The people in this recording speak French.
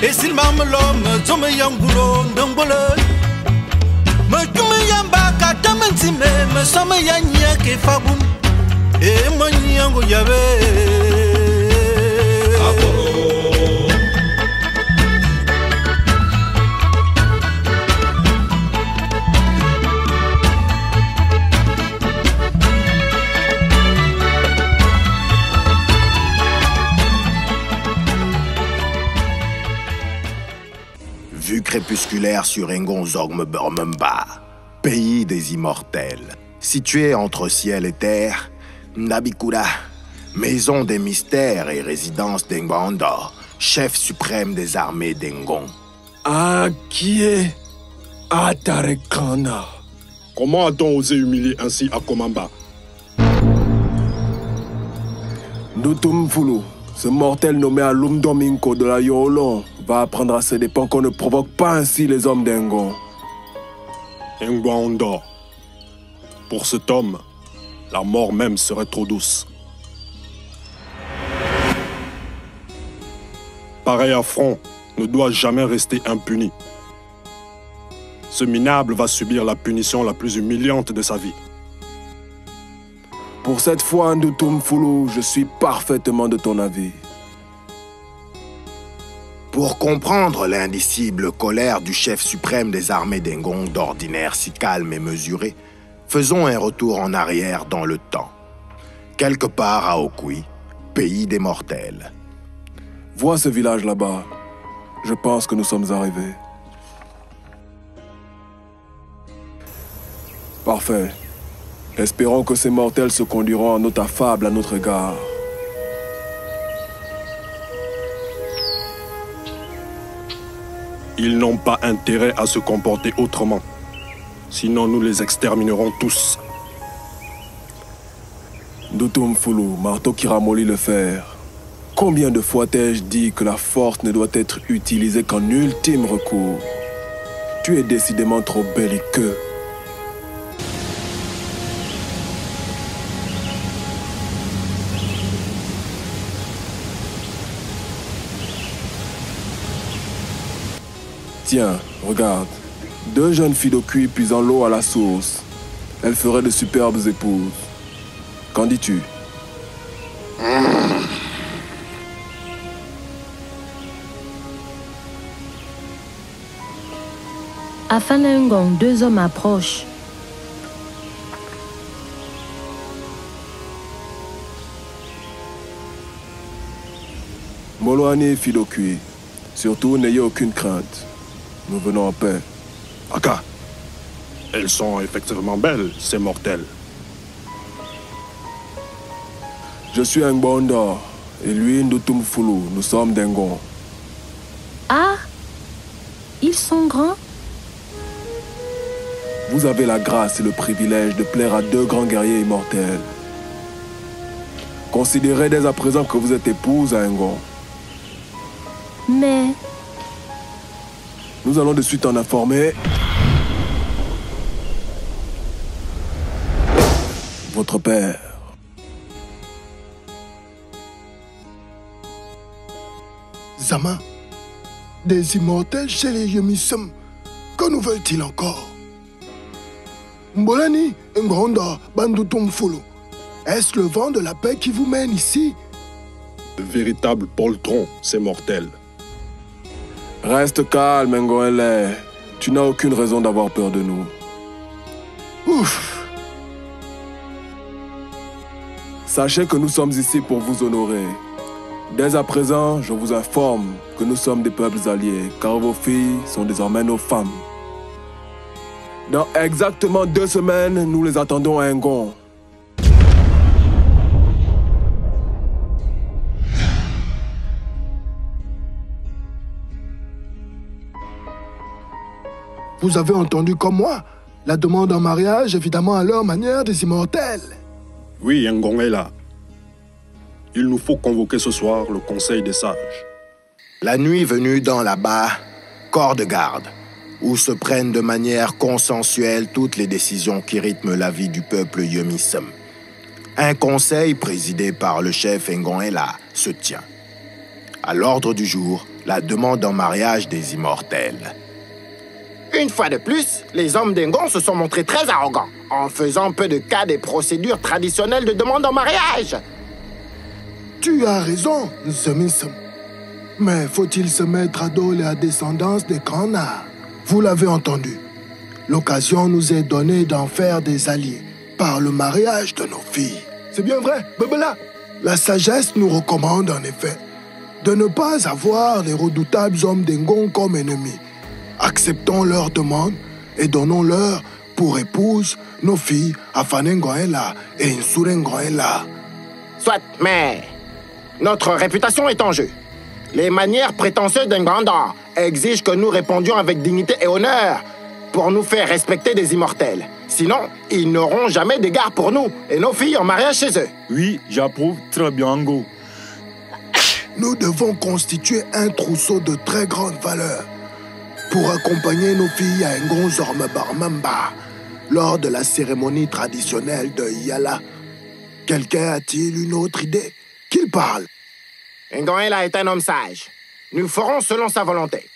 Et s'il m'a me l'homme, je me yangulo, ndongole. Me tume yamba, katamen si me somme yanya ke fabum. Et mon yango yabe. Vue crépusculaire sur Engon Zorgme Burmemba, pays des immortels. Situé entre ciel et terre, Nabikura, maison des mystères et résidence d'Engbandor, chef suprême des armées d'Engon. Akie Atarekana. Comment a-t-on osé humilier ainsi Akomamba? Ndutumfulu, ce mortel nommé Alum Domingo de la Yolon, va apprendre à ses dépens qu'on ne provoque pas ainsi les hommes d'Engon. Engbandor. Pour cet homme, la mort même serait trop douce. Pareil affront ne doit jamais rester impuni. Ce minable va subir la punition la plus humiliante de sa vie. Pour cette fois, Ndutumfulu, je suis parfaitement de ton avis. Pour comprendre l'indicible colère du chef suprême des armées d'Engon, d'ordinaire si calme et mesuré, faisons un retour en arrière dans le temps. Quelque part à Okui, pays des mortels. Vois ce village là-bas. Je pense que nous sommes arrivés. Parfait. Espérons que ces mortels se conduiront en note affable à notre égard. Ils n'ont pas intérêt à se comporter autrement. Sinon, nous les exterminerons tous. Ndutumfulu, marteau qui ramollit le fer. Combien de fois t'ai-je dit que la force ne doit être utilisée qu'en ultime recours? Tu es décidément trop belliqueux. Tiens, regarde. 2 jeunes filles d'Okui puisant l'eau à la source. Elles feraient de superbes épouses. Qu'en dis-tu? À Fanengon, 2 hommes approchent. Moloani, fille d'Okui. Surtout, n'ayez aucune crainte. Nous venons en paix. Aka, elles sont effectivement belles, ces mortels. Je suis Engbandor, et lui, Ndutumfulu. Nous sommes d'Engon. Ah, ils sont grands. Vous avez la grâce et le privilège de plaire à 2 grands guerriers immortels. Considérez dès à présent que vous êtes épouse à Engon. Mais... Nous allons de suite en informer votre père. Zama, des immortels chez les Yomisum, que nous veulent-ils encore? Mbolani, Ngonda, Bandutumfulu, est-ce le vent de la paix qui vous mène ici? De véritables poltrons, ces mortels. Reste calme, Ngoele. Tu n'as aucune raison d'avoir peur de nous. Ouf! Sachez que nous sommes ici pour vous honorer. Dès à présent, je vous informe que nous sommes des peuples alliés, car vos filles sont désormais nos femmes. Dans exactement 2 semaines, nous les attendons à Engon. Vous avez entendu comme moi la demande en mariage, évidemment à leur manière des immortels. Oui, Engon est là. Il nous faut convoquer ce soir le Conseil des sages. La nuit venue dans la bas, corps de garde, où se prennent de manière consensuelle toutes les décisions qui rythment la vie du peuple Yomisum. Un conseil présidé par le chef Engon Ela se tient. À l'ordre du jour, la demande en mariage des immortels. Une fois de plus, les hommes d'Engon se sont montrés très arrogants, en faisant peu de cas des procédures traditionnelles de demande en mariage. Tu as raison, Zemisum. Mais faut-il se mettre à dos la descendance des Kana? Vous l'avez entendu. L'occasion nous est donnée d'en faire des alliés par le mariage de nos filles. C'est bien vrai, Bebela. La sagesse nous recommande en effet de ne pas avoir les redoutables hommes d'Engon comme ennemis. Acceptons leur demande et donnons-leur pour épouse nos filles Afanengoela et Insurengoela. Soit, mais notre réputation est en jeu. Les manières prétentieuses d'Enganda exigent que nous répondions avec dignité et honneur pour nous faire respecter des immortels. Sinon, ils n'auront jamais d'égard pour nous et nos filles en mariage chez eux. Oui, j'approuve très bien, Ngo. Nous devons constituer un trousseau de très grande valeur pour accompagner nos filles à Engon Zormebarmamba lors de la cérémonie traditionnelle de Yala. Quelqu'un a-t-il une autre idée? Qu'il parle. Engoela est un homme sage. Nous ferons selon sa volonté.